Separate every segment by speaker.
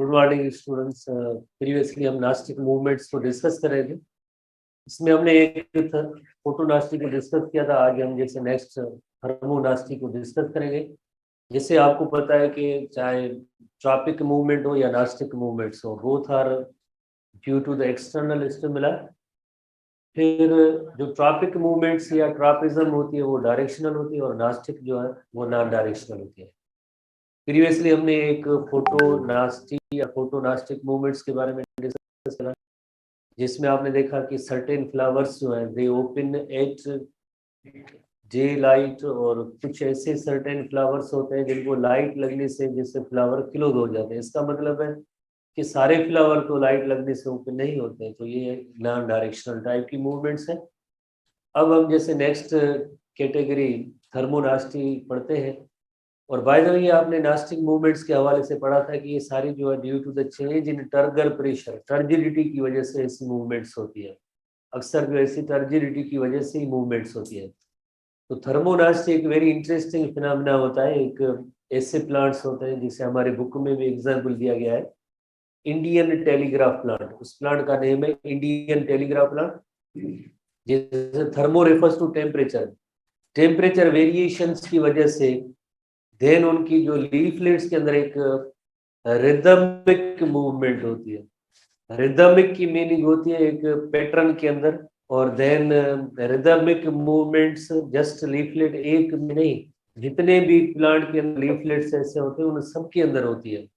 Speaker 1: Good morning students. Previously हम nastic movements को discuss कर रहे थे। इसमें हमने एक फोटो नास्टिक को डिस्कस किया था। आज हम जैसे नेक्स्ट थर्मो नास्टिक को डिस्कस करेंगे। जैसे आपको पता है कि चाहे ट्रॉपिक मूवमेंट हो या नास्टिक मूवमेंट्स हो, both are due to the external stimuli. फिर जो ट्रॉपिक मूवमेंट्स या ट्रॉपिज्म होती है वो डायरेक्शनल होती है, और नास्टिक जो है वो नॉन डायरेक्शनल होती है। प्रीवियसली हमने एक फोटो नास्टिक या फोटो नास्टिक मूवमेंट्स के बारे में डिस्कस करा, जिसमें आपने देखा कि सर्टेन फ्लावर्स जो हैं दे ओपन एट डे लाइट, और कुछ ऐसे सर्टेन फ्लावर्स होते हैं जिनको लाइट लगने से जिससे फ्लावर क्लोज हो जाते हैं। इसका मतलब है कि सारे फ्लावर तो लाइट लगने से ओपन नहीं होते हैं। तो ये नॉन डायरेक्शनल टाइप की मूवमेंट्स हैं। अब हम जैसे नेक्स्ट कैटेगरी थर्मोनास्टी पढ़ते हैं। और बाय द वे आपने नास्टिक मूवमेंट्स के हवाले से पढ़ा था कि ये सारी जो है due to the change in turgor pressure, turgidity की वजह से ऐसी मूवमेंट्स होती है। अक्सर जो ऐसी टर्जिडिटी की वजह से ही मूवमेंट्स होती है। तो थर्मोनास्टी एक वेरी इंटरेस्टिंग फिनोमेना होता है। एक ऐसे प्लांट्स होते हैं जिसे हमारे बुक में भी एग्जाम्पल दिया गया है, इंडियन टेलीग्राफ प्लांट। उस प्लांट का नेम है इंडियन टेलीग्राफ प्लांट। जैसे thermo refers to temperature, temperature variations की वजह से देन उनकी जो लीफलेट्स के अंदर एक रिदमिक मूवमेंट होती है। रिदमिक की मीनिंग होती है एक पैटर्न के अंदर, और then rhythmic movements just leaflet एक में नहीं, जितने भी प्लांट के अंदर लीफलेट्स ऐसे होते हैं उन सब के अंदर होती है,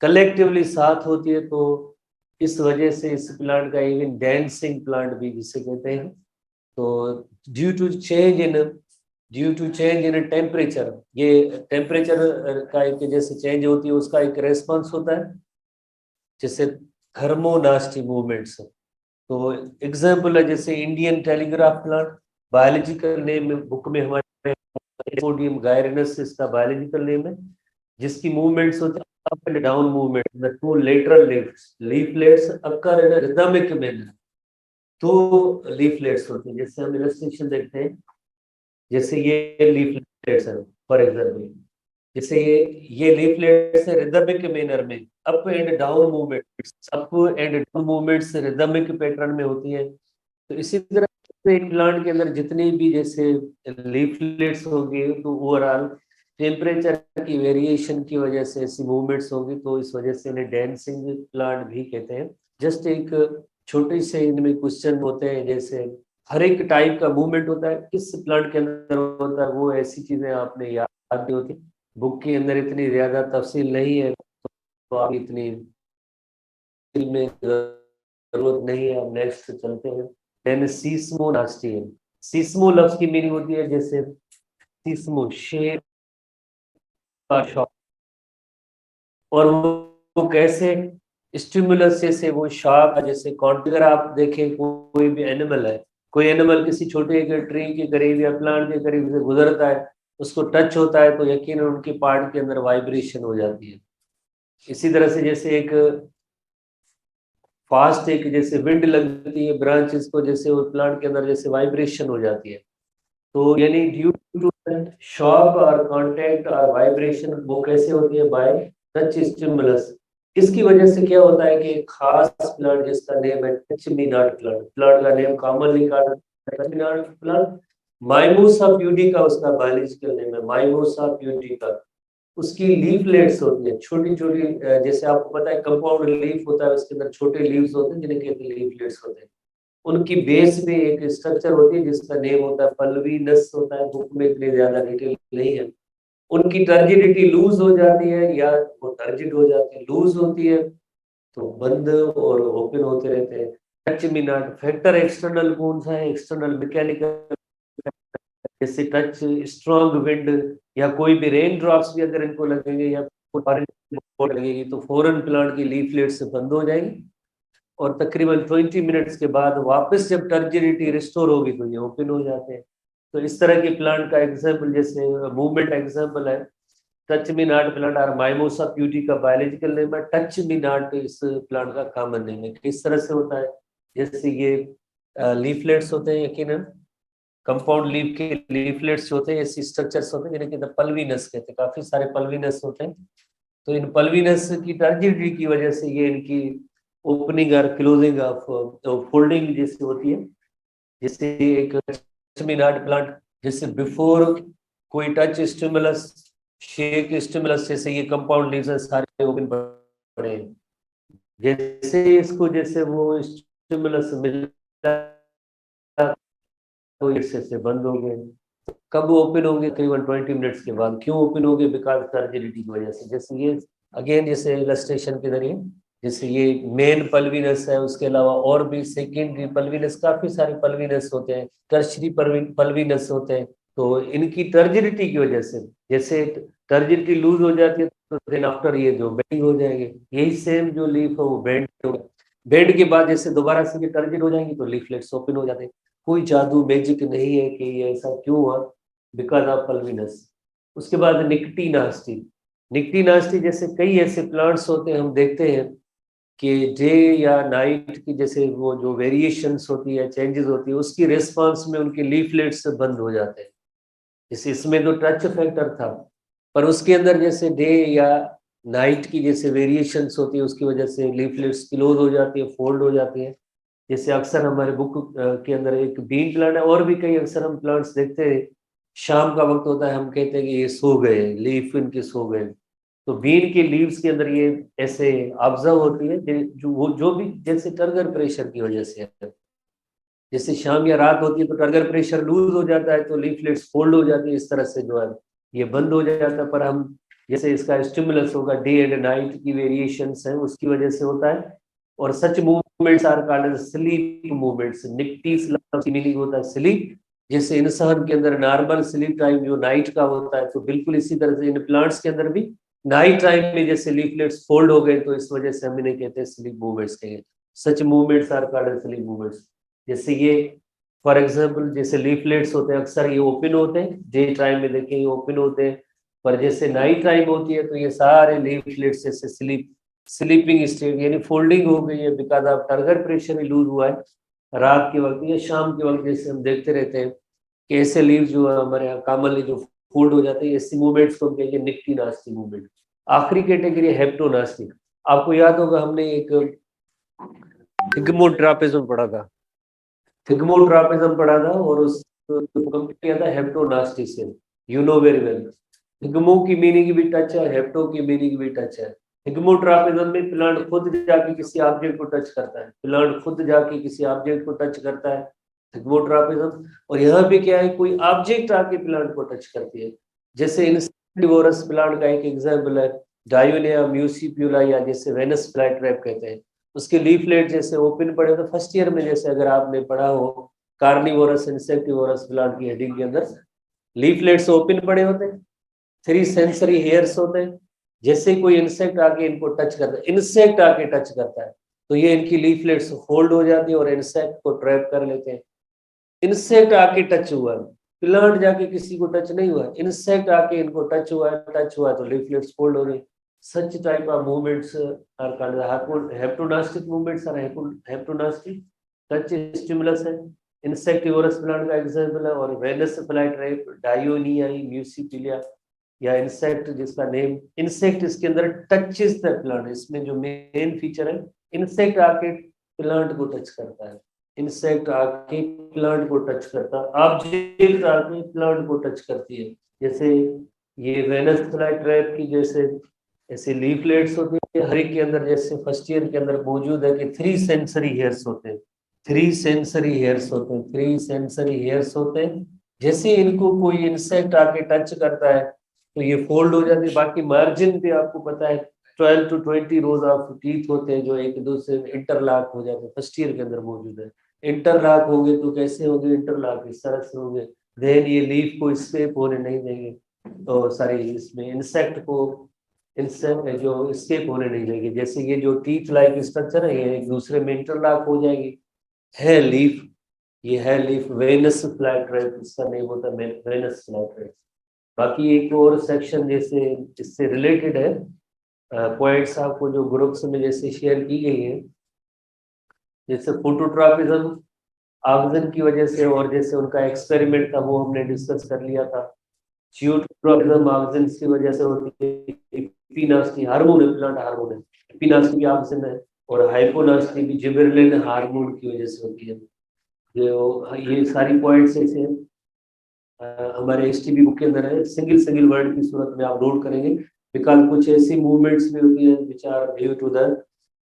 Speaker 1: कलेक्टिवली साथ होती है। तो इस वजह से इस प्लांट का इवन डांसिंग प्लांट भी जिसे कहते हैं। तो due to change in temperature, ये टेम्परेचर का एक जैसे चेंज होती है उसका एक रेस्पॉन्स होता है, जैसे थर्मोनास्टी मूवमेंट्स। तो एग्जाम्पल है जैसे Indian telegraph plant, biological name book में हमारे पोडियम गायरिनस इसका बायोलॉजिकल नेम है, जिसकी मूवमेंट्स होती है up and down movement, the two lateral leaflets occur in rhythmic manner. तो लीफलेट्स होते हैं, जैसे हम इलस्ट्रेशन देखते हैं, जैसे ये लीफलेट्स है फॉर एग्जाम्पल, जैसे ये लीफलेट्स है रिदमिक मैनर में, up and down movement, up and down movements rhythmic pattern में होती है। तो इसी तरह से एक प्लांट के अंदर जितनी भी जैसे लीफलेट्स होंगे तो ओवरऑल टेम्परेचर की वेरिएशन की वजह से ऐसी मूवमेंट्स होंगी, तो इस वजह से इन्हें डेंसिंग प्लांट भी कहते हैं। जस्ट एक छोटे से इनमें क्वेश्चन होते हैं, जैसे हर एक टाइप का मूवमेंट होता है, किस प्लांट के अंदर होता है, वो ऐसी चीजें आपने याद नहीं होती। बुक के अंदर इतनी ज्यादा तफसील नहीं है, तो आप इतनी में जरूरत नहीं है। अब नेक्स्ट चलते हैं। देन सीस्मोनास्टी है। सीस्मो लफ्ज की मीनिंग होती है जैसे सीस्मो शेप का शॉक, और वो कैसे स्टिमुलस जैसे वो शॉक, जैसे अगर आप देखें कोई भी एनिमल है, कोई एनिमल किसी छोटे एक ट्री के करीब या प्लांट के करीब से गुजरता है, उसको टच होता है तो यकीनन उनके पार्ट के अंदर वाइब्रेशन हो जाती है। इसी तरह से जैसे एक फास्ट एक जैसे विंड लगती है ब्रांचेस को, जैसे वो प्लांट के अंदर जैसे वाइब्रेशन हो जाती है। तो यानी ड्यू टू शॉक और कांटेक्ट और वाइब्रेशन वो कैसे होती है, बाय टच स्टिमुलस। इसकी वजह से क्या होता है कि एक खास प्लांट जिसका नेम है touch me not plant, plant का नेम कॉमनली कहा touch me not plant, Mimosa pudica उसका बायोलॉजिकल नेम है, माइमोसा प्यूडिका। उसकी लीफलेट्स होती है छोटी छोटी, जैसे आपको पता है कंपाउंड लीफ होता है, उसके अंदर छोटे लीव्स होते हैं जिन्हें कहते हैं लीफलेट्स होते हैं। उनकी बेस पे एक स्ट्रक्चर होती है जिसका नेम होता है पल्वीनस होता है, बुक में इतनी ज्यादा डिटेल नहीं है। उनकी टर्जिडिटी लूज हो जाती है, या वो टर्जिड हो जाती है, लूज होती है तो बंद और ओपन होते रहते हैं। Touch me not factor external कौन सा है, एक्सटर्नल मैकेनिकल, जैसे टच स्ट्रॉन्ग विंड या कोई भी रेन ड्रॉप्स भी अगर इनको लगेंगे या लगेगी तो फौरन प्लांट की लीफलेट से बंद हो जाएगी, और तकरीबन 20 मिनट्स के बाद वापस जब टर्जिडिटी रिस्टोर होगी तो ये ओपन हो जाते हैं। तो इस तरह के प्लांट का एग्जाम्पल जैसे मूवमेंट एग्जाम्पल है टच मी नॉट प्लांट, और माइमोसा प्यूटी का बायोलॉजिकल नेम है, टच मी नॉट इस प्लांट का कॉमन नेम है। किस तरह से होता है, जैसे ये लीफलेट्स होते हैं, यकीनन कंपाउंड लीफ के लीफलेट्स होते हैं, ऐसी स्ट्रक्चर्स होते हैं जिन्हें कहते हैं पल्वीनस कहते हैं, काफी सारे पल्वीनस होते हैं। तो इन पल्वीनस की टर्जिडिटी की वजह से ये इनकी ओपनिंग और क्लोजिंग ऑफ फोल्डिंग जैसे होती है, जैसे एक मीनाट प्लांट जैसे बिफोर कोई टच स्टिमुलस शेक स्टिमुलस जैसे ये कंपाउंड लीव्स सारे ओपन पड़े हैं। जैसे इसको जैसे वो स्टिमुलस मिला तो से बंद हो गए। कब ओपन होंगे? करीबन 20 मिनट्स के बाद। क्यों ओपन होंगे? बिकॉज सर्जिलिटी की वजह से। जैसे ये अगेन जैसे इलस्ट्रेशन के जरिए जैसे ये मेन पल्वीनस है, उसके अलावा और भी सेकेंडरी पल्वीनस काफी सारे पल्वीनस होते हैं, टर्शरी पल्वीनस होते हैं। तो इनकी टर्जिलिटी की वजह से जैसे टर्जिलिटी लूज हो जाती है तो देन आफ्टर ये जो बेंडिंग हो जाएंगे, यही सेम जो लीफ है वो बेंड होगा। बेंड के बाद जैसे दोबारा से टर्जिट हो जाएंगी तो लीफलेट्स ओपन हो जाते हैं। कोई जादू मैजिक नहीं है कि ये ऐसा क्यों हुआ, बिकॉज ऑफ पल्वीनस। उसके बाद निक्टीनास्टी। निक्टीनास्टी जैसे कई ऐसे प्लांट्स होते हैं, हम देखते हैं कि डे या नाइट की जैसे वो जो वेरिएशंस होती है, चेंजेस होती है, उसकी रिस्पांस में उनके लीफलेट्स बंद हो जाते हैं। जैसे इसमें तो टच फैक्टर था, पर उसके अंदर जैसे डे या नाइट की जैसे वेरिएशंस होती है उसकी वजह से लीफलेट्स क्लोज हो जाती है, फोल्ड हो जाती है। जैसे अक्सर हमारे बुक के अंदर एक बीन प्लांट है, और भी कई अक्सर हम प्लांट्स देखते हैं, शाम का वक्त होता है, हम कहते हैं कि ये सो गए, लीफ इनके सो गए। तो बीन के लीव्स के अंदर ये ऐसे ऑब्जर्व होती है जो वो जो भी जैसे टर्गर प्रेशर की वजह से है। जैसे शाम या रात होती है तो टर्गर प्रेशर लूज हो जाता है तो लीफलेट्स फोल्ड हो जाती है, इस तरह से जो है ये बंद हो जाता है। पर हम जैसे इसका स्टिमुलस होगा डे एंड नाइट की वेरिएशंस है उसकी वजह से होता है। और such movements are called sleep movements. निक्टीज लफ्ज मीनिंग होता है स्लीप। जैसे इंसान के अंदर नॉर्मल स्लीप टाइम जो नाइट का होता है, तो बिल्कुल इसी तरह से इन प्लांट्स के अंदर भी नाइट टाइम में जैसे लीफलेट्स फोल्ड हो गए तो इस वजह से हम इन्हें कहते हैं स्लीप मूवमेंट्स कहेंगे। Such movements are called sleep movements. जैसे ये फॉर एग्जाम्पल जैसे लीफलेट्स होते हैं अक्सर ये ओपन होते हैं, डे टाइम में देखें ये ओपन होते हैं, पर जैसे नाइट टाइम होती है तो ये सारे लीफलेट्स जैसे स्लीपिंग स्टेट यानी फोल्डिंग हो गई है, बिकॉज ऑफ टर्गर प्रेशर ही लूज हुआ है रात के वक्त या शाम के वक्त। जैसे हम देखते रहते हैं कि ऐसे लीव जो है हमारे यहाँ कॉमनली जो फोल्ड हो जाते हैं, ऐसी मूवमेंट्स को हम कहेंगे निक्टीनास्टी मूवमेंट। आखिरी कैटेगरी हेप्टोनास्टी। आपको याद होगा हमने एक थिग्मोट्रापेजम पढ़ा था, थिग्मोट्रापेजम पढ़ा था, और उस कंप्लीट किया था हेप्टोनास्टिसियन। You know very well. Thigmo की मीनिंग भी टच है, हेप्टो की मीनिंग भी टच है। थिग्मोट्रापेजम में प्लांट खुद जाके किसी ऑब्जेक्ट को टच करता है, प्लांट खुद जाके किसी ऑब्जेक्ट को टच करता है, थिग्मोट्रापेजम। और यहाँ पे क्या है, कोई ऑब्जेक्ट आके प्लांट को टच करती है। जैसे इंसेक्टिवोरस प्लांट का एक एग्जाम्पल है डायोनिया म्यूसिप्यूला, या जैसे वेनस फ्लाईट्रैप कहते हैं। उसके लीफलेट जैसे ओपन पड़े तो फर्स्ट ईयर में जैसे अगर आपने पढ़ा हो कार्निवोरस इंसेक्टिवोरस प्लांट की हेडिंग के अंदर लीफलेट्स ओपन पड़े होते हैं, 3 सेंसरी हेयर्स होते हैं। जैसे कोई इंसेक्ट आके इनको टच करता है, इंसेक्ट आके टच करता है तो ये इनकी लीफलेट्स फोल्ड हो जाती है और इंसेक्ट को ट्रैप कर लेते हैं। इंसेक्ट आके टच हुआ, प्लांट जाके किसी को टच नहीं हुआ, इंसेक्ट आके इनको टच हुआ तो लीफलेट्स फोल्ड हो गई। Such type of movements are called the heptonastic movements are heptonastic. Touch stimulus है, insectivorous plant का एग्जाम्पल है। और वेनस फ्लाईट्रैप, डायोनियाई म्यूसिपिलिया या इंसेक्ट जिसका नेम इंसेक्ट, इसके अंदर टचेस द प्लांट। इसमें जो मेन फीचर है, इंसेक्ट आके प्लांट को टच करता है, इंसेक्ट आके प्लांट को टच करता है, ऑब्जेक्ट आके प्लांट को टच करती है। जैसे ये वेनस फ्लाईट्रैप की जैसे ऐसे लीफलेट्स होते हैं, हर एक के अंदर जैसे फर्स्ट ईयर के अंदर मौजूद है कि 3 सेंसरी हेयर्स होते हैं, 3 सेंसरी हेयर्स होते हैं, 3 सेंसरी हेयर्स होते हैं। जैसे इनको कोई इंसेक्ट आके टच करता है तो ये फोल्ड हो जाती है। बाकी मार्जिन पे आपको पता है 12 to 20 रोज ऑफ टीथ होते हैं जो एक दूसरे में इंटरलॉक हो जाते हैं, फर्स्ट ईयर के अंदर मौजूद है। इंटरलॉक होंगे तो कैसे होंगे? इंटरलॉक इस तरह से होंगे, देन ये लीफ को स्केप होने नहीं देंगे, तो सारी इसमें इंसेक्ट को इंसेक्ट जो स्केप होने नहीं देंगे। जैसे ये जो टीथ लाइक स्ट्रक्चर है ये एक दूसरे में इंटरलॉक हो जाएगी। है लीफ, ये है लीफ वेनस फ्लाईट्रैप, इसका नेम होता है वेनस फ्लाईट्रैप। बाकी एक और सेक्शन जैसे इससे रिलेटेड है, पॉइंट्स आपको जो ग्रुप्स में जैसे शेयर की गई है, जैसे फोटोट्रॉपिज्म ऑक्सीजन की वजह से, और जैसे उनका एक्सपेरिमेंट था वो हमने डिस्कस कर लिया था। जियोट्रॉपिज्म ऑक्सीजन की वजह से होती है, एपिनास्टी हार्मोन है, प्लांट हार्मोन है, एपिनास्टी भी ऑक्सीजन है, और हाइपोनास्टी भी जिबरेलिन हार्मोन की वजह से होती है। जो ये सारी पॉइंट्स ऐसे हमारे एसटीबी बुक के अंदर है, सिंगल सिंगल वर्ड की सूरत में आप नोट करेंगे, बिकॉज कुछ ऐसी मूवमेंट्स भी होती है which are due to the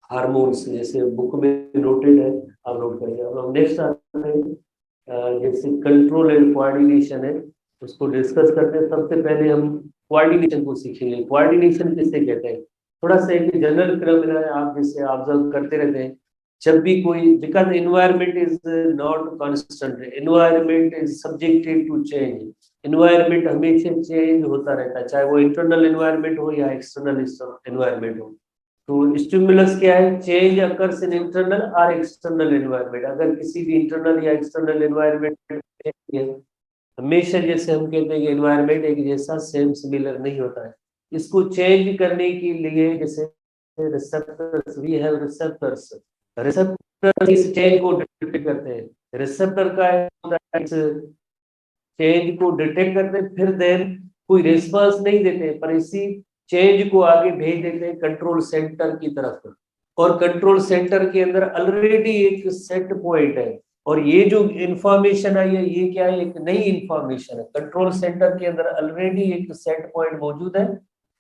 Speaker 1: hormones, जैसे बुक में नोटेड है, आप नोट करेंगे। अब हम नेक्स्ट आते हैं, जैसे कंट्रोल एंड कोऑर्डिनेशन है, उसको डिस्कस करते हैं। सबसे पहले हम कोऑर्डिनेशन को सीखेंगे। कोऑर्डिनेशन किससे कहते हैं, थोड़ा सा एक जनरल फिनोमेना है, आप जिससे ऑब्जर्व करते रहते हैं। जब भी कोई, because environment is not constant, environment is subjected to change, environment हमेशा चेंज होता रहता है, चाहे वो इंटरनल एनवायरनमेंट हो या एक्सटर्नल एनवायरनमेंट हो। तो स्टिमुलस क्या है, चेंज अकर्स इन इंटरनल और एक्सटर्नल एनवायरनमेंट। अगर किसी भी इंटरनल या एक्सटर्नल एनवायरनमेंट में, हमेशा जैसे हम कहते हैं कि एनवायरनमेंट एक जैसा सेम सिमिलर नहीं होता है, इसको चेंज करने के लिए जैसे receptors, we have receptors, receptor इस चेंज को डिटेक्ट करते हैं। रिसेप्टर का इस चेंज को डिटेक्ट करते हैं, फिर देन कोई रिस्पांस नहीं देते, पर इसी चेंज को आगे भेज देते हैं कंट्रोल सेंटर की तरफ, और कंट्रोल सेंटर के अंदर ऑलरेडी एक सेट पॉइंट है, और ये जो इंफॉर्मेशन आई है ये क्या है, एक नई इंफॉर्मेशन है। कंट्रोल सेंटर के अंदर ऑलरेडी एक सेट पॉइंट मौजूद है,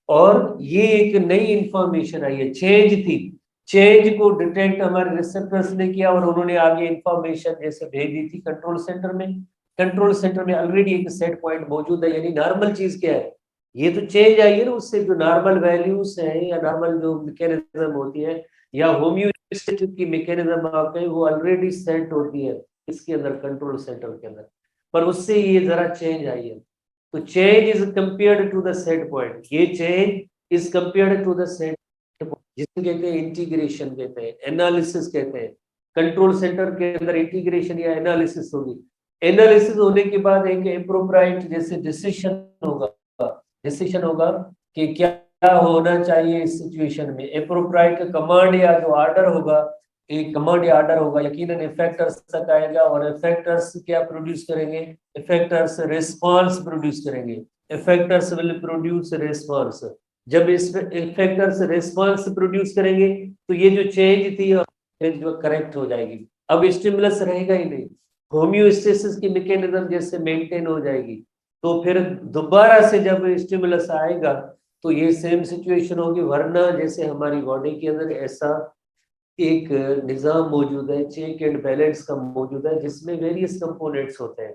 Speaker 1: और ये एक नई इंफॉर्मेशन आई है, चेंज थी। चेंज को डिटेक्ट हमारे रिसेप्टर्स ने किया, और उन्होंने आगे इंफॉर्मेशन जैसे भेज दी थी कंट्रोल सेंटर में। कंट्रोल सेंटर में ऑलरेडी एक सेट पॉइंट मौजूद है, यानी नॉर्मल चीज क्या है, ये तो चेंज आई है ना, उससे जो नॉर्मल वैल्यूज है या नॉर्मल जो मैकेनिज्म होती है या होम्योस्टैटिक की मैकेनिज्म आप कहें, वो ऑलरेडी सेट होती है इसके अंदर कंट्रोल सेंटर के अंदर, पर उससे ये जरा चेंज आई है। तो change is compared to the set point, ये change is compared to the set point, जिसे कहते हैं इंटीग्रेशन, कहते हैं एनालिसिस, कहते हैं। कंट्रोल सेंटर के अंदर इंटीग्रेशन या एनालिसिस होगी। एनालिसिस होने के बाद एक एप्रोप्राइट जैसे डिसीजन होगा कि क्या होना चाहिए इस सिचुएशन में। एप्रोप्राइट कमांड या जो ऑर्डर होगा, एक कमांड या ऑर्डर होगा, यकीनन इफेक्टर्स तक आएगा, और इफेक्टर्स क्या प्रोड्यूस करेंगे, इफेक्टर्स रिस्पांस प्रोड्यूस करेंगे। Effectors will produce response. जब इस इफेक्टर्स रिस्पांस प्रोड्यूस करेंगे तो ये जो चेंज थी जो करेक्ट हो जाएगी, अब स्टिमुलस रहेगा ही नहीं, होम्योस्टेसिस की मैकेनिज्म जैसे मेंटेन हो जाएगी। तो फिर दोबारा से जब स्टिमुलस आएगा तो ये सेम सिचुएशन होगी, वरना जैसे हमारी बॉडी के अंदर ऐसा एक निजाम मौजूद है, चेक एंड बैलेंस का मौजूद है, जिसमें वेरियस कंपोनेंट्स होते हैं।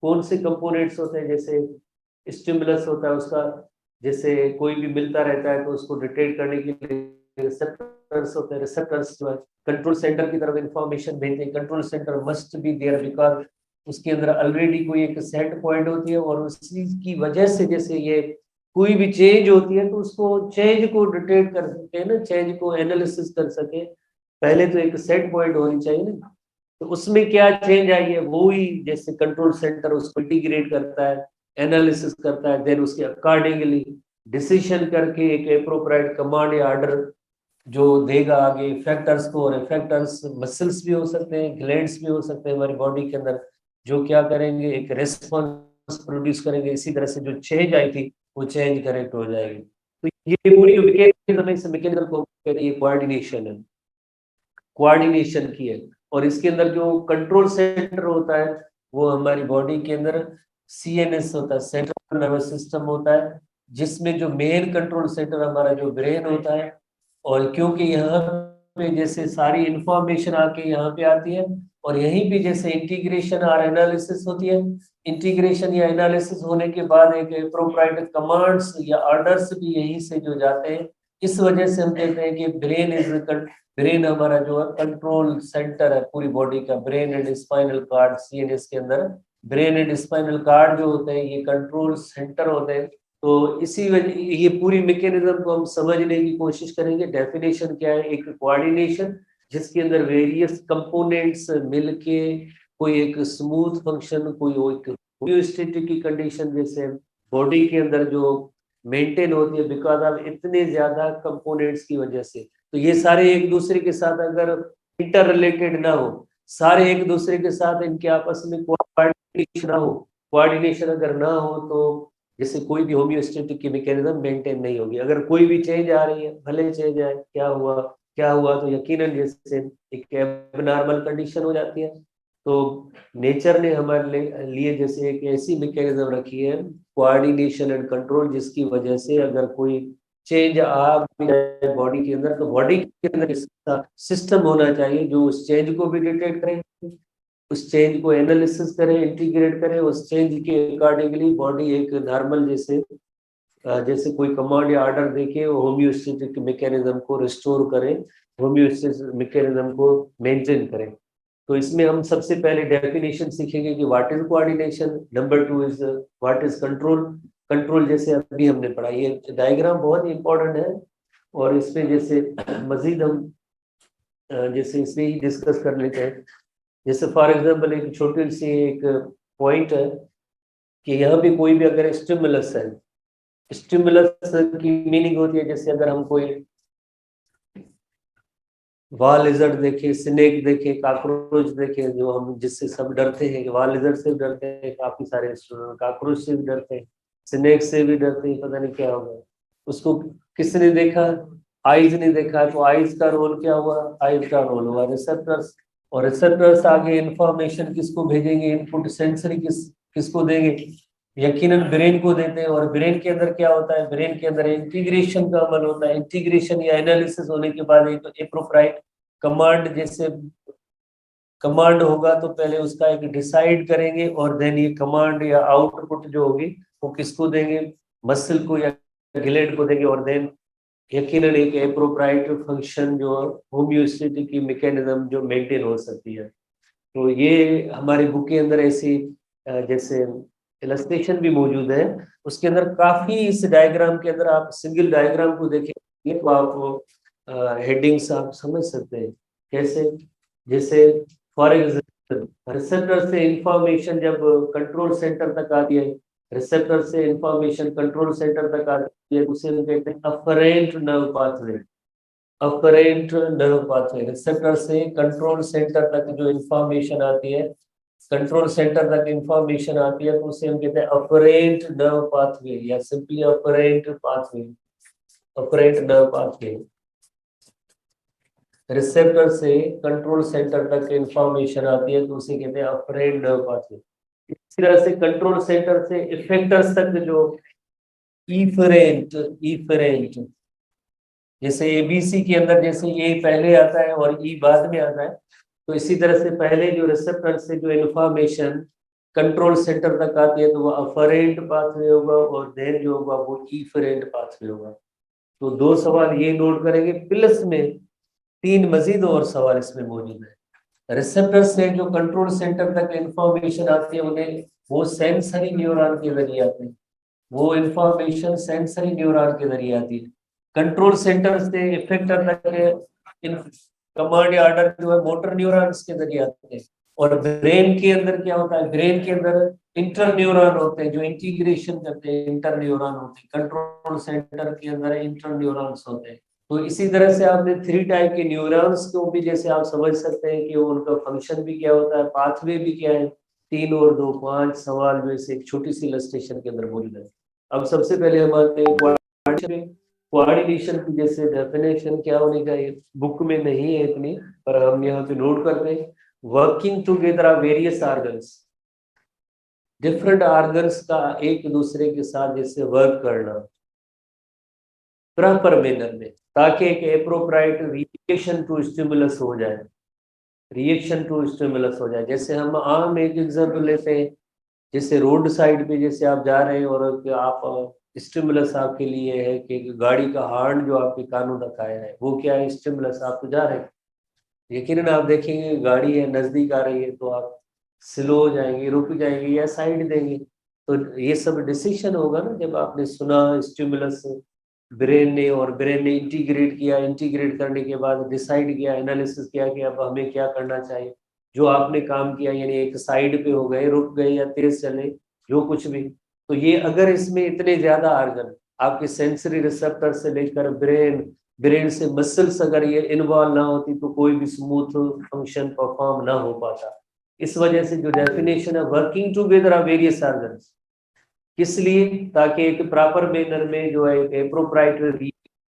Speaker 1: कौन से कंपोनेंट्स होते हैं, जैसे स्टिमुलस होता है उसका, जैसे कोई भी मिलता रहता है तो उसको डिटेक्ट करने के लिए रिसेप्टर्स होते हैं। रिसेप्टर्स जो है कंट्रोल सेंटर की तरफ इंफॉर्मेशन भेजते हैं। Control centre must be there because उसके अंदर ऑलरेडी कोई एक सेट पॉइंट होती है, और उसी की वजह से जैसे ये कोई भी चेंज होती है तो उसको चेंज को डिटेक्ट कर सकते हैं ना, चेंज को एनालिसिस कर सके, पहले तो एक सेट पॉइंट होनी चाहिए ना। तो उसमें क्या चेंज आई है, वो ही जैसे कंट्रोल सेंटर उसको इंटीग्रेट करता है, एनालिसिस करता है, देन उसके अकॉर्डिंगली डिसीजन करके एक एप्रोप्रिएट कमांड या ऑर्डर जो देगा आगे इफेक्टर्स को। और इफेक्टर्स मसल्स भी हो सकते हैं, ग्लैंड्स भी हो सकते हैं हमारी बॉडी के अंदर, जो क्या करेंगे, एक रेस्पॉन्स प्रोड्यूस करेंगे। इसी तरह से जो चेंज आई थी वो चेंज करेक्ट हो जाएगी। तो ये पूरी मैकेनिज्म को ये कोऑर्डिनेशन है, कोऑर्डिनेशन की है। और इसके अंदर जो कंट्रोल सेंटर होता है वो हमारी बॉडी के अंदर सीएनएस होता है, सेंट्रल नर्वस सिस्टम होता है, जिसमें जो मेन कंट्रोल सेंटर हमारा जो ब्रेन होता है। और क्योंकि यहाँ पे जैसे सारी इंफॉर्मेशन आके यहाँ पे आती है, और यहीं पे जैसे इंटीग्रेशन और एनालिसिस होती है, इंटीग्रेशन या एनालिसिस होने के बाद एक प्रोप्राइटर कमांड्स या ऑर्डर्स भी यहीं से जो जाते हैं। इस वजह से हम कहते हैं कि ब्रेन हमारा जो है कंट्रोल सेंटर है पूरी बॉडी का। Brain and spinal cord, CNS के अंदर ब्रेन एंड स्पाइनल कार्ड जो होते हैं ये कंट्रोल सेंटर होते हैं। तो इसी वजह ये पूरी मैकेनिज्म को हम समझने की कोशिश करेंगे। डेफिनेशन क्या है, एक कोऑर्डिनेशन जिसके अंदर वेरियस कंपोनेंट्स मिलके कोई एक स्मूथ फंक्शन, कोई एक होम्योस्टेटिक की कंडीशन जैसे बॉडी के अंदर जो मेंटेन होती है बिकॉज ऑफ इतने ज्यादा कंपोनेंट्स की वजह से। तो ये सारे एक दूसरे के साथ अगर इंटर रिलेटेड ना हो, सारे एक दूसरे के साथ इनके आपस में कोऑर्डिनेशन ना हो, कोऑर्डिनेशन अगर ना हो तो जैसे कोई भी होम्योस्टेटिक की मैकेनिज्म मेंटेन नहीं होगी। अगर कोई भी चेंज आ रही है, भले चेंज आए, क्या हुआ तो यकीनन जैसे एक एबनॉर्मल कंडीशन हो जाती है। तो नेचर ने हमारे लिए जैसे एक ऐसी मैकेनिज्म रखी है, कोऑर्डिनेशन एंड कंट्रोल, जिसकी वजह से अगर कोई चेंज आ भी जाए बॉडी के अंदर, तो बॉडी के अंदर सिस्टम होना चाहिए जो उस चेंज को भी डिटेक्ट करे, उस चेंज को एनालिसिस करे, इंटीग्रेट करे, उस चेंज के अकॉर्डिंगली बॉडी एक नॉर्मल जैसे कोई कमांड या ऑर्डर देके होम्योस्टेटिक मैकेनिज्म को रिस्टोर करे, होम्योस्टेटिक मैकेनिज्म को मेंटेन करे। तो इसमें हम सबसे पहले डेफिनेशन सीखेंगे कि what is coordination, number 2 is what is control. Control जैसे अभी हमने पढ़ा, ये डायग्राम बहुत इंपॉर्टेंट है, और इसमें जैसे मजीद हम जैसे इसे ही डिस्कस कर लेते हैं। जैसे फॉर एग्जांपल एक छोटी सी एक पॉइंट है कि यहाँ पे कोई भी अगर स्टिमुलस है, स्टिमुलस की मीनिंग होती है जैसे अगर हम कोई वाल लिजर्ड देखे, स्नेक देखे, कॉकरोच देखे, जो हम जिससे सब डरते हैं, वाल लिजर्ड से भी डरते हैं काफी सारे स्टूडेंट, कॉकरोच से भी डरते हैं, स्नेक से भी डरते हैं, पता नहीं क्या होगा। उसको किसने देखा? आइज ने देखा। तो आइज का रोल क्या हुआ? आइज का रोल हुआ रिसेप्टर्स, और रिसेप्टर्स आगे इंफॉर्मेशन किसको भेजेंगे, इनपुट सेंसरी किसको देंगे? यकीनन ब्रेन को देते हैं। और ब्रेन के अंदर क्या होता है? ब्रेन के अंदर इंटीग्रेशन का अमल होता है। इंटीग्रेशन या एनालिसिस होने के बाद एक एप्रोप्राइट कमांड, जैसे कमांड होगा तो पहले उसका एक डिसाइड करेंगे, और देन ये कमांड या आउटपुट जो होगी वो किसको देंगे? मसल को या ग्लैंड को देंगे, और देन यकीनन एक एप्रोप्राइट फंक्शन जो होम्योस्टेटिक की मैकेनिज्म जो मेंटेन हो सकती है। तो ये हमारी बुक के अंदर ऐसी जैसे इलस्ट्रेशन भी मौजूद है। उसके अंदर काफी, इस डायग्राम के अंदर आप सिंगल डायग्राम को देखेंगे तो आप हेडिंग्स आप समझ सकते हैं कैसे। जैसे फॉर एग्जाम्पल रिसेप्टर से इंफॉर्मेशन जब कंट्रोल सेंटर तक आती है, रिसेप्टर से इंफॉर्मेशन कंट्रोल सेंटर तक आती है, उसे हम कहते हैं afferent nerve pathway. Afferent nerve pathway, receptor से कंट्रोल सेंटर तक जो इंफॉर्मेशन आती है, कंट्रोल सेंटर तक इंफॉर्मेशन आती है, तो उसे हम कहते हैं अफरेंट नर्व पाथवे, या simply afferent pathway, afferent nerve pathway. Receptor से कंट्रोल सेंटर तक इंफॉर्मेशन आती है तो उसे कहते हैं अफरेंट नर्व पाथवे। इसी तरह से कंट्रोल सेंटर से इफेक्टर्स तक जो इफरेंट इफरेंट, जैसे एबीसी के अंदर जैसे ए पहले आता है और ई बाद में आता है, तो इसी तरह से पहले जो रिसेप्टर से जो इंफॉर्मेशन कंट्रोल सेंटर तक आती है तो वो अफरेंट पाथवे होगा, और देन जो होगा वो इफरेंट पाथवे होगा। तो दो सवाल ये नोट करेंगे, प्लस में तीन मजीद और सवाल इसमें मौजूद है। रिसेप्टर से जो कंट्रोल सेंटर तक इंफॉर्मेशन आती है उन्हें वो सेंसरी न्यूरॉन के जरिए आते हैं, वो इंफॉर्मेशन सेंसरी न्यूरॉन के जरिए आती है। कंट्रोल सेंटर से इफेक्टर तक कमांड या ऑर्डर जो है मोटर न्यूरॉन्स के जरिए आते हैं। और ब्रेन के अंदर क्या होता है? ब्रेन के अंदर इंटर न्यूरॉन होते हैं जो इंटीग्रेशन करते हैं, इंटर न्यूरॉन होते हैं। कंट्रोल सेंटर के अंदर इंटर न्यूरॉन्स होते हैं। तो इसी तरह से आपने 3 टाइप के न्यूरॉन्स को भी जैसे आप समझ सकते हैं कि उनका फंक्शन भी क्या होता है, पाथवे भी क्या है। 3 और 2 5 सवाल जो इसे एक छोटी सी इलस्ट्रेशन के अंदर मौजूद है। अब सबसे पहले हम आते हैं कोऑर्डिनेशन की। जैसे डेफिनेशन क्या होनी चाहिए, बुक में नहीं है इतनी, पर हम यहाँ पे नोट करते हैं। Working together of various organs, different organs का एक दूसरे के साथ जैसे वर्क करना प्रॉपर मैनर में, ताकि एक एप्रोप्राइट रिएक्शन टू स्टिमुलस हो जाए, रिएक्शन टू स्टिमुलस हो जाए। जैसे हम आम एक एग्जांपल लेते हैं, जैसे रोड साइड पे जैसे आप जा रहे हैं और आप स्टिमुलस आपके लिए है कि गाड़ी का हॉर्न जो आपके कानों तक आया है, वो क्या है? स्टिमुलस। आप तो जा रहे हैं, यकीनन आप देखेंगे गाड़ी है नजदीक आ रही है तो आप स्लो हो जाएंगे, रुक जाएंगे या साइड देंगे। तो ये सब डिसीजन होगा ना जब आपने सुना स्टिमुलस ब्रेन ने, और ब्रेन ने इंटीग्रेट किया, इंटीग्रेट करने के बाद डिसाइड किया, एनालिसिस किया कि अब हमें क्या करना चाहिए। जो आपने काम किया, यानी एक साइड पे हो गए, रुक गए या तेज चले, जो कुछ भी। तो ये अगर इसमें इतने ज्यादा ऑर्गन, आपके सेंसरी रिसेप्टर से लेकर ब्रेन, ब्रेन से मसल्स अगर ये इन्वॉल्व ना होती तो कोई भी स्मूथ फंक्शन परफॉर्म ना हो पाता। इस वजह से जो डेफिनेशन है working together of various organs, किस लिए? ताकि एक प्रॉपर मैनर में जो है एप्रोप्राइटरी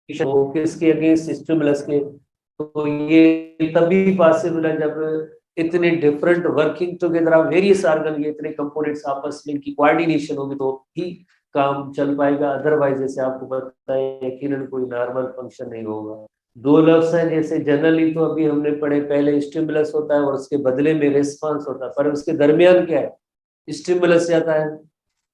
Speaker 1: हो किसके अगेंस्ट, स्टिमुलस के। तो ये तभी पॉसिबल है जब इतने different working together of various organ, ये इतने कंपोनेंट्स आपस में इनकी कोऑर्डिनेशन होगी तो ही काम चल पाएगा। अदरवाइज जैसे आपको पता है यकीनन कोई नॉर्मल फंक्शन नहीं होगा। दो लफ्ज हैं, जैसे जनरली तो अभी हमने पढ़े, पहले स्टिमुलस होता है और उसके बदले में रिस्पांस होता है, पर उसके दरमियान क्या है? स्टिमुलस जाता है,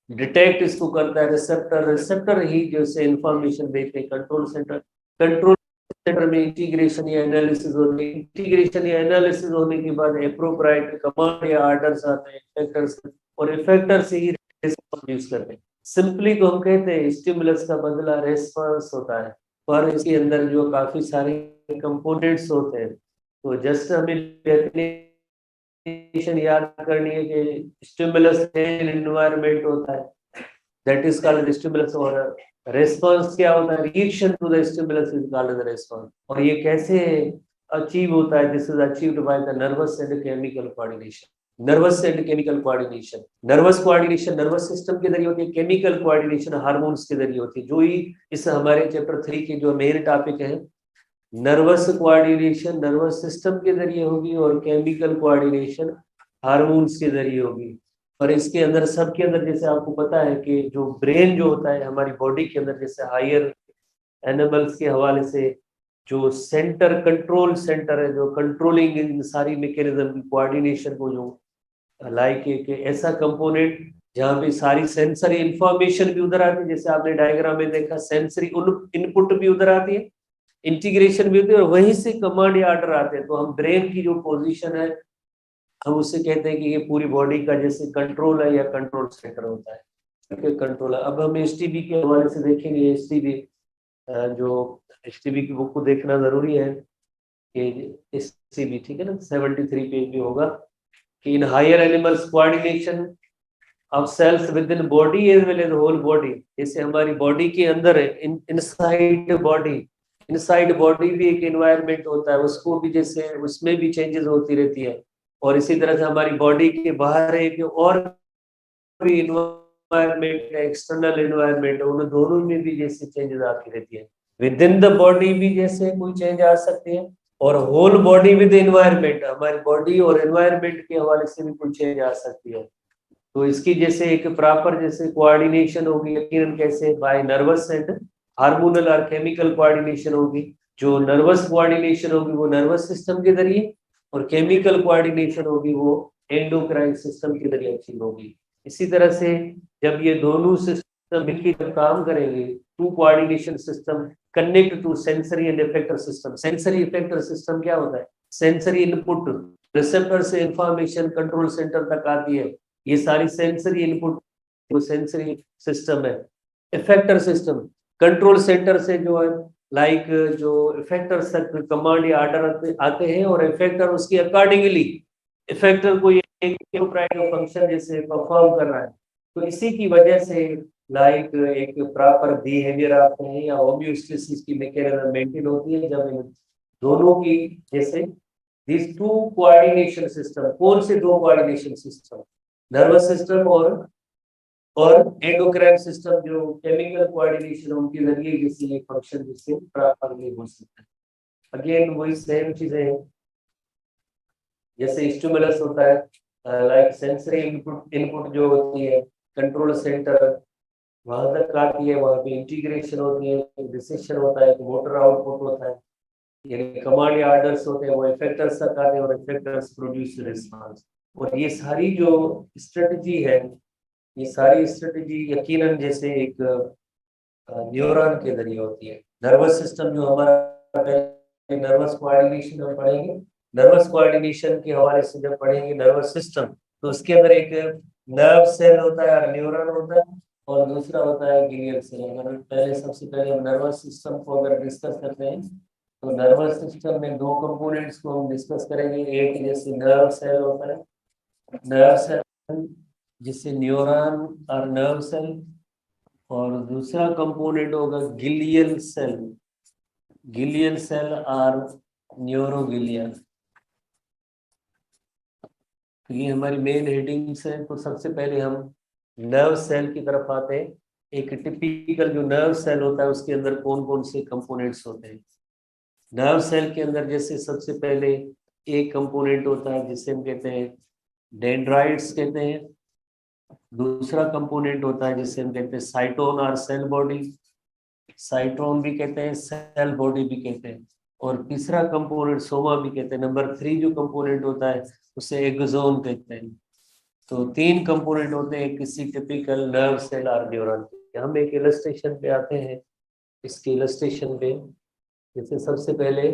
Speaker 1: डिटेक्ट इसको करता है रिसेप्टर, रिसेप्टर ही जैसे इंफॉर्मेशन देते हैं कंट्रोल सेंटर, कंट्रोल सेंटर में इंटीग्रेशन या एनालिसिस होती है, इंटीग्रेशन या एनालिसिस होने के बाद एप्रोप्राइट कमांड या ऑर्डर्स आते हैं इफेक्टर्स, और इफेक्टर से ही रिस्पांस यूज करते हैं। सिंपली तो हम कहते हैं स्टिमुलस का बदला रेस्पॉन्स होता है, पर इसके अंदर जो काफी सारे कंपोनेंट्स होते हैं, तो जस्ट हमें डेफिनेशन याद करनी है कि स्टिमुलस एनवायरनमेंट होता है, दैट इज कॉल्ड स्टिमुलस, और रेस्पॉन्स क्या होता है? Reaction to the stimulus is called the response. और ये कैसे अचीव होता है? This is achieved by the nervous and chemical coordination. Nervous and chemical coordination, nervous coordination nervous system के जरिए होती है, केमिकल कोऑर्डिनेशन हार्मोन्स के जरिए होती है, जो ही इस हमारे चैप्टर 3 के जो मेन टॉपिक है, नर्वस कोऑर्डिनेशन नर्वस सिस्टम के जरिए होगी और केमिकल कोऑर्डिनेशन हार्मोन्स के जरिए होगी। और इसके अंदर सबके अंदर जैसे आपको पता है कि जो ब्रेन जो होता है हमारी बॉडी के अंदर, जैसे हायर एनिमल्स के हवाले से जो सेंटर कंट्रोल सेंटर है, जो कंट्रोलिंग इन सारी मैकेनिज्म की कोऑर्डिनेशन को, जो लाइक एक ऐसा कंपोनेंट जहाँ पे सारी सेंसरी इंफॉर्मेशन भी उधर आती है, जैसे आपने डायग्राम में देखा सेंसरी इनपुट भी उधर आती है, इंटीग्रेशन भी होती है, और वहीं से कमांड या ऑर्डर आते हैं। तो हम ब्रेन की जो पोजीशन है, हम उससे कहते हैं कि ये पूरी बॉडी का जैसे कंट्रोल है या कंट्रोल सेंटर होता है, ठीक है, कंट्रोल है। अब हम एसटीबी के हवाले से देखेंगे, एसटीबी जो एसटीबी की बुक को देखना जरूरी है कि एसटीबी, ठीक है ना, 73 पेज में होगा कि in higher animals coordination of cells within body as well as whole body, जैसे हमारी बॉडी के अंदर है, इनसाइड बॉडी भी एक एनवायरनमेंट होता है, उसको भी जैसे उसमें भी चेंजेस होती रहती है, और इसी तरह से हमारी बॉडी के बाहर एक और भी इन्वायरमेंट है, एक्सटर्नल इन्वायरमेंट, उन दोनों में भी जैसे चेंजेस आती रहती है। विद इन द बॉडी भी जैसे कोई चेंज आ सकती है, और होल बॉडी विद एनवायरमेंट, हमारी बॉडी और एनवायरमेंट के हवाले से भी कोई चेंज आ सकती है। तो इसकी जैसे एक प्रॉपर जैसे कोऑर्डिनेशन होगी, यकीनन कैसे? बाय नर्वस एंड हार्मोनल और केमिकल कोऑर्डिनेशन होगी। जो नर्वस कोऑर्डिनेशन होगी वो नर्वस सिस्टम के जरिए, और केमिकल कोऑर्डिनेशन होगी वो एंडोक्राइन सिस्टम के जरिए अचीव होगी। इसी तरह से जब ये दोनों सिस्टम मिलकर काम करेंगे, two coordination system connect to sensory and effector system. Sensory effector system क्या होता है? सेंसरी इनपुट रिसेप्टर से इंफॉर्मेशन कंट्रोल सेंटर तक आती है, ये सारी सेंसरी इनपुट जो सेंसरी सिस्टम है। इफेक्टर सिस्टम कंट्रोल सेंटर से जो है लाइक जो इफेक्टर तक कमांड या ऑर्डर आते हैं, और इफेक्टर उसके अकॉर्डिंगली इफेक्टर को एक फंक्शन जैसे परफॉर्म कर रहा है। तो इसी की वजह से लाइक एक प्रॉपर बिहेवियर आते हैं या होम्योस्टेसिस की मैकेनिज्म मेंटेन होती है, जब इन दोनों की जैसे दिस टू कोऑर्डिनेशन सिस्टम, कौन से दो कोऑर्डिनेशन सिस्टम? नर्वस सिस्टम और एंडोक्राइन सिस्टम, जो केमिकल कोऑर्डिनेशन उनके जरिए जैसे ये फंक्शन जिससे प्रॉपरली हो सकता है। अगेन वही सेम चीजें हैं, जैसे स्टिमुलस होता है लाइक सेंसरी इनपुट जो होती है कंट्रोल सेंटर वहां तक आती है, वहां पे इंटीग्रेशन होती है, डिसीजन होता है, मोटर आउटपुट होता है, यानी कमांड या ऑर्डर्स होते हैं वो इफेक्टर्स तक आते हैं, और इफेक्टर्स प्रोड्यूस रिस्पांस। और ये सारी जो स्ट्रेटजी है, ये सारी स्ट्रेटजी यकीनन जैसे एक न्यूरॉन के जरिए होती है। नर्वस सिस्टम जो हमारा नर्वस कोऑर्डिनेशन हम पढ़ेंगे, नर्वस कोऑर्डिनेशन के हवाले से जब पढ़ेंगे नर्वस सिस्टम, तो उसके अंदर एक नर्व सेल होता है और न्यूरॉन होता है, और दूसरा होता है ग्लियल सेल। अगर पहले सबसे पहले हम नर्वस सिस्टम को अगर डिस्कस करते हैं, तो नर्वस सिस्टम में दो कंपोनेंट्स को हम डिस्कस करेंगे। एक जैसे नर्व सेल होता है, नर्व सेल जिससे न्यूरॉन और नर्व सेल, और दूसरा कंपोनेंट होगा गिलियल सेल, गिलियल सेल और न्यूरोगिलिया। तो ये हमारी मेन हेडिंग्स है। तो सबसे पहले हम नर्व सेल की तरफ आते हैं। एक टिपिकल जो नर्व सेल होता है उसके अंदर कौन कौन से कंपोनेंट्स होते हैं। नर्व सेल के अंदर जैसे सबसे पहले एक कंपोनेंट होता है जिसे हम कहते हैं डेंड्राइट्स कहते हैं। दूसरा कंपोनेंट होता है जिसे हम कहते हैं साइटोन और सेल बॉडी। साइटोन भी कहते हैं, सेल बॉडी भी कहते हैं। और तीसरा कंपोनेंट सोमा भी कहते हैं। नंबर 3 जो कंपोनेंट होता है उसे एक्सोन कहते हैं। तो 3 कंपोनेंट होते हैं किसी टिपिकल नर्व सेल और न्यूरॉन के। हम एक इलस्ट्रेशन पे आते हैं। इसके इलस्ट्रेशन पे जैसे सबसे पहले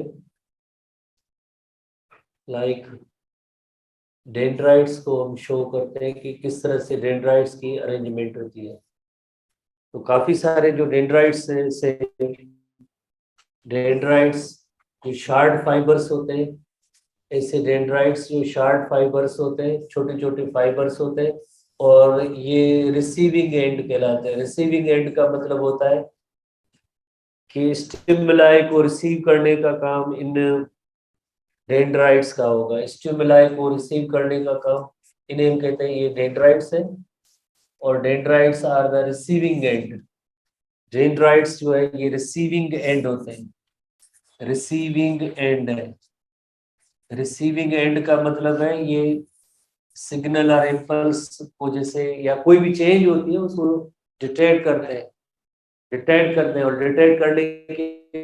Speaker 1: लाइक डेंड्राइट्स को हम शो करते हैं कि किस तरह से डेंड्राइट्स की अरेंजमेंट होती है। तो काफी सारे जो डेंड्राइट्स हैं से डेंड्राइट्स जो शार्ट फाइबर्स होते हैं, ऐसे डेंड्राइट्स जो शार्ट फाइबर्स होते हैं, छोटे छोटे फाइबर्स होते हैं। और ये रिसीविंग एंड कहलाते हैं। रिसीविंग एंड का मतलब होता है कि स्टिमुलाई को रिसीव करने का काम इन डेंड्राइट्स का होगा। स्टिमुलाई को रिसीव करने का काम इन्हें हम कहते हैं, ये डेंड्राइट्स है। और dendrites are the receiving end. Dendrites जो है ये रिसीविंग एंड होते हैं। रिसीविंग एंड है। रिसीविंग एंड का मतलब है ये सिग्नल और इम्पल्स को जैसे या कोई भी चेंज होती है उसको डिटेक्ट करते हैं। डिटेक्ट करते हैं और डिटेक्ट करने के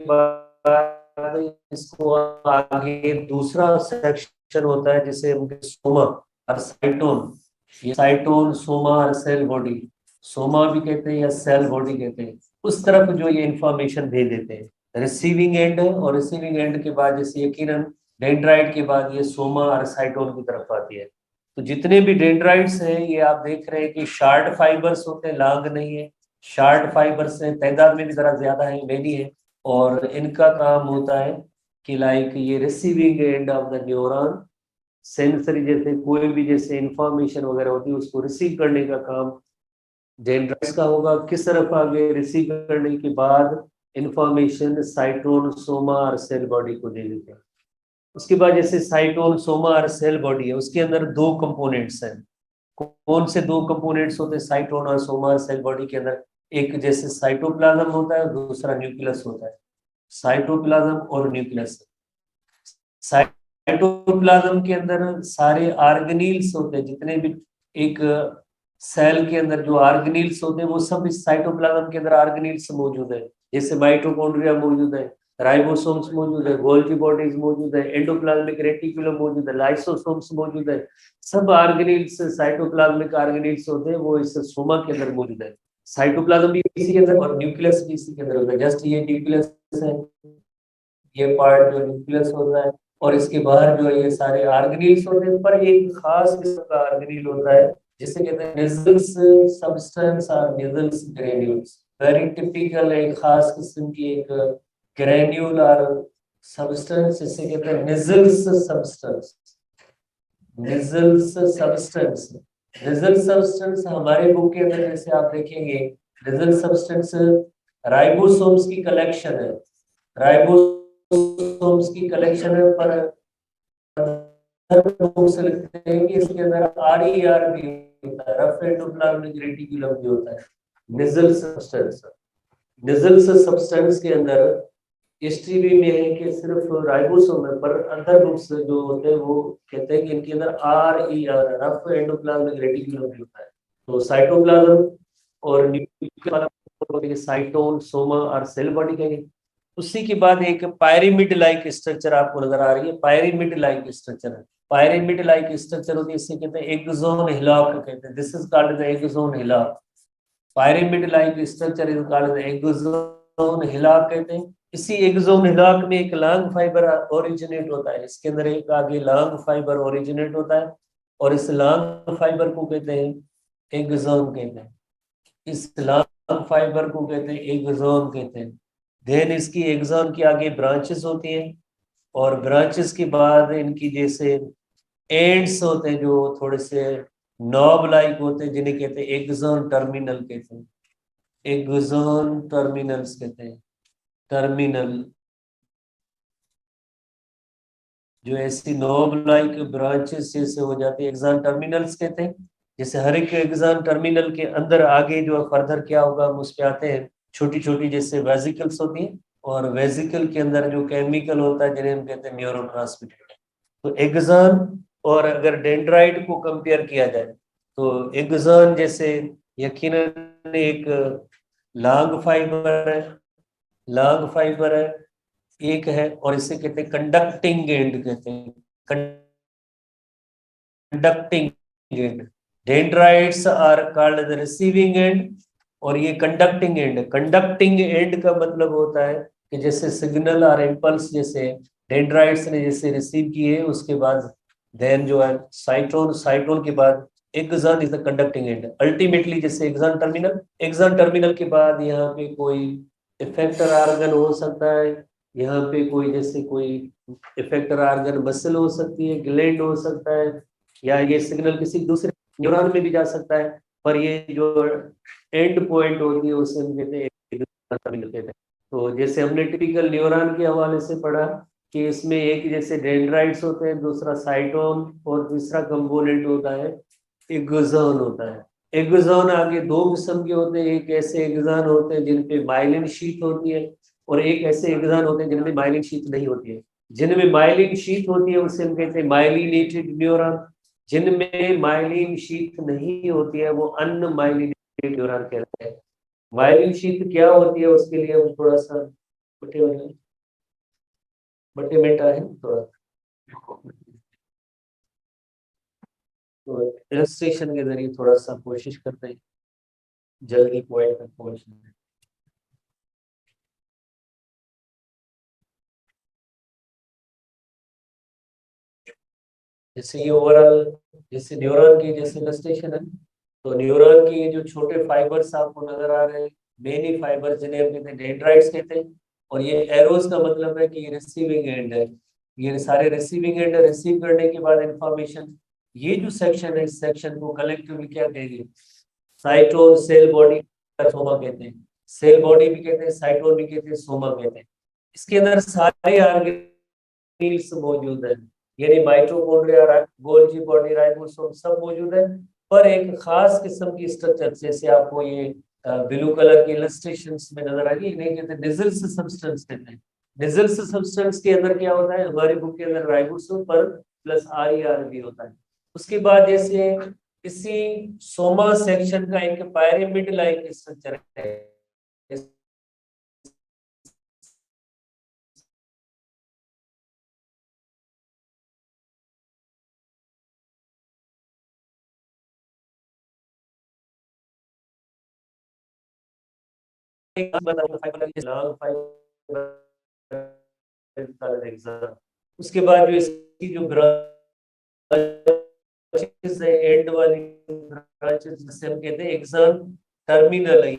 Speaker 1: बाद इसको आगे दूसरा सेक्शन होता है जिसे हम सोमा और साइटोन। ये साइटोन, सोमा और सेल बॉडी, सोमा भी कहते हैं या सेल बॉडी कहते हैं, उस तरफ जो ये इंफॉर्मेशन भेज देते हैं। रिसीविंग एंड है। और रिसीविंग एंड के बाद जैसे यकीनन डेंड्राइट के बाद ये सोमा और साइटोन की तरफ आती है। तो जितने भी डेंड्राइट्स हैं ये आप देख रहे हैं कि शार्ट फाइबर्स होते हैं, लॉन्ग नहीं है। शार्ट फाइबर्स हैं, तादाद में भी जरा ज्यादा है, मैनी है। और इनका काम होता है कि लाइक ये receiving end of the neuron, sensory जैसे कोई भी जैसे इंफॉर्मेशन वगैरह होती है उसको रिसीव करने का काम डेंड्राइट्स का होगा। किस तरफ आगे रिसीव करने के बाद इंफॉर्मेशन साइटोन, सोमा और सेल बॉडी को दे देते हैं। उसके बाद जैसे साइटोन, सोमा और सेल बॉडी है उसके अंदर 2 कंपोनेंट्स हैं। कौन से 2 कंपोनेंट्स होते हैं साइटोन और सोमा और सेल बॉडी के अंदर? एक जैसे साइटोप्लाज्म होता है, दूसरा न्यूक्लियस होता है। साइटोप्लाज्म और न्यूक्लियस। साइटोप्लाज्म के अंदर सारे ऑर्गेनील्स होते हैं, जितने भी एक सेल के अंदर जो ऑर्गेनील्स होते हैं वो सब इस साइटोप्लाज्म के अंदर ऑर्गेनील्स मौजूद है। जैसे माइटोकॉन्ड्रिया मौजूद है, राइबोसोम्स मौजूद है, गोल्गी बॉडीज मौजूद है, एंडोप्लाज्मिक रेटिकुलम मौजूद है, लाइसोसोम्स मौजूद है। सब ऑर्गेनील्स साइटोप्लाज्मिक ऑर्गेनील्स होते हैं वो इस सोमा के अंदर मौजूद है। साइटोप्लाज्म भी इसी के अंदर और न्यूक्लियस भी इसी के अंदर होता है। जस्ट ये न्यूक्लियस है, ये पार्ट जो न्यूक्लियस होता है। और इसके बाहर जो है ये सारे ऑर्गेनील्स होते हैं। पर एक खास किस्म का ऑर्गेनील होता है जिसे कहते हैं निजल्स सब्सटेंस और निजल्स ग्रेन्यूल्स। वेरी टिपिकल एक खास किस्म की एक ग्रेन्यूल और सब्सटेंस जिसे कहते हैं निजल्स सब्सटेंस। निजल्स सब्सटेंस। निजल सब्सटेंस हमारे बुक के अंदर जैसे आप देखेंगे, निजल सब्सटेंस राइबोसोम्स की कलेक्शन है। राइबोसोम्स की कलेक्शन है। पर से लिखते हैं कि इसके अंदर आरईआर भी होता है, रफ एंडोप्लाज्मिक रेटिकुलम भी होता है। Nissl substance. निजल सब्सटेंस के अंदर हिस्ट्री भी में है कि सिर्फ राइबोसोम है, पर अदर बुक्स जो होते हैं वो कहते हैं कि इनके अंदर आरईआर, रफ एंडोप्लाज्मिक रेटिकुलम भी होता है। तो साइटोप्लाज्म और न्यूक्लियस साइटोन, सोमा और सेल बॉडी कहेंगे। उसी के बाद एक पायरिमिड लाइक स्ट्रक्चर आपको नजर आ रही है। पायरिमिड लाइक स्ट्रक्चर है। पायरिमिड लाइक स्ट्रक्चर होती है, इसे कहते हैं एक्सोन हिलॉक कहते हैं। This is called the axon hillock. Pyramid like structure is called the axon hillock कहते हैं। इसी एक्सोन हिलॉक में एक लॉन्ग फाइबर ओरिजिनेट होता है। इसके अंदर एक आगे लॉन्ग फाइबर ओरिजिनेट होता है और इस लॉन्ग फाइबर को कहते हैं एक्सोन कहते हैं। इस लॉन्ग फाइबर को कहते हैं एक्सोन कहते हैं। देन इसकी एक्सोन की आगे ब्रांचेस होती हैं और ब्रांचेस के बाद इनकी जैसे एंड्स होते हैं जो थोड़े से नॉब लाइक होते हैं, जिन्हें कहते हैं एक्सोन टर्मिनल कहते हैं। एक्सोन टर्मिनल्स कहते हैं। टर्मिनल जो ऐसी नॉब लाइक ब्रांचेस जैसे हो जाती है एक्सोन टर्मिनल्स कहते हैं। जैसे हर एक एग्जाम टर्मिनल के अंदर आगे जो फर्दर क्या होगा हम उस पे आते हैं। छोटी छोटी जैसे वेजिकल्स होती हैं और वेजिकल के अंदर जो केमिकल होता है जिन्हें हम कहते हैं न्यूरोट्रांसमीटर। तो एक्सॉन और अगर डेंड्राइट को कंपेयर किया जाए तो एक्सॉन जैसे यकीनन एक लॉन्ग फाइबर है, लॉन्ग फाइबर है एक है, और इसे कहते हैं कंडक्टिंग एंड, कहते हैं conducting end. Dendrites are called the receiving end और ये कंडक्टिंग एंड। कंडक्टिंग एंड का मतलब होता है कि जैसे सिग्नल और इम्पल्स जैसे डेंड्राइट्स ने जैसे रिसीव किए उसके बाद देन जो है साइटोन, साइटोन के बाद axon is the conducting end. Ultimately जैसे एक्सॉन टर्मिनल, एक्सॉन टर्मिनल के बाद यहाँ पे कोई इफेक्टर आर्गन हो सकता है, यहाँ पे कोई जैसे कोई इफेक्टर आर्गन मसल हो सकती है, ग्लैंड हो सकता है, या ये सिग्नल किसी दूसरे न्यूरॉन में भी जा सकता है। पर ये जो एंड पॉइंट होती है उसे हम कहते हैं टर्मिनल कहते हैं। तो जैसे हमने टिपिकल न्यूरॉन के हवाले से पढ़ा कि इसमें एक जैसे डेंड्राइट्स होते हैं, दूसरा साइटोन और तीसरा कंपोनेंट होता है एक्सॉन होता है। एक्सॉन आगे दो किस्म के होते हैं, एक ऐसे एक्सॉन होते हैं जिन पे माइलिन शीथ होती है और एक ऐसे एक्सॉन होते हैं जिनमें माइलिन शीथ नहीं होती है। जिनमें माइलिन शीथ होती है उसे हम कहते हैं माइलिनेटेड न्यूरॉन, जिनमें माइलिन शीथ नहीं होती है वो अनमाइलिनेटेड न्यूरॉन कहते हैं। माइलिन शीथ क्या होती है उसके लिए हम थोड़ा सा बटे बटे मेटा है थोड़ा, तो इलस्ट्रेशन के जरिए थोड़ा सा कोशिश करते हैं जल्दी पॉइंट तक पहुंचने। जैसे ये ओवरऑल जैसे न्यूरॉन की जैसे इलस्ट्रेशन है, तो न्यूरॉन की ये जो छोटे फाइबर्स आपको नजर आ रहे हैं, मेनी फाइबर जिन्हें हम कहते हैं डेंड्राइट्स कहते हैं, और ये एरोस का मतलब है कि ये रिसीविंग एंड है। ये सारे रिसीविंग एंड रिसीव करने के बाद इंफॉर्मेशन, ये जो सेक्शन है इस सेक्शन को कलेक्टिवली क्या कहेंगे, साइटोन सेल बॉडी सोमा कहते हैं। सेल बॉडी भी कहते हैं, साइटोन भी कहते हैं, सोमा कहते हैं। इसके अंदर सारे ऑर्गेनेल्स मौजूद है, यानी माइटोकॉन्ड्रिया, गोल्जी बॉडी, राइबोसोम सब मौजूद है। पर एक खास किस्म की स्ट्रक्चर जैसे आपको ये ब्लू कलर की इलस्ट्रेशंस में नजर आ रही है, इन्हें कहते हैं निजल्स सब्सटेंस कहते हैं। निजल्स सब्सटेंस के अंदर क्या होता है, हमारी बुक के अंदर राइबोसोम पर प्लस आर भी होता है। उसके बाद जैसे इसी सोमा सेक्शन का एक पायरामिड लाइक स्ट्रक्चर है, उसके बाद जो इसकी जो ब्रांचेस है एंड वाली ब्रांचेस जिसे हम कहते हैं एक्सॉन टर्मिनल है,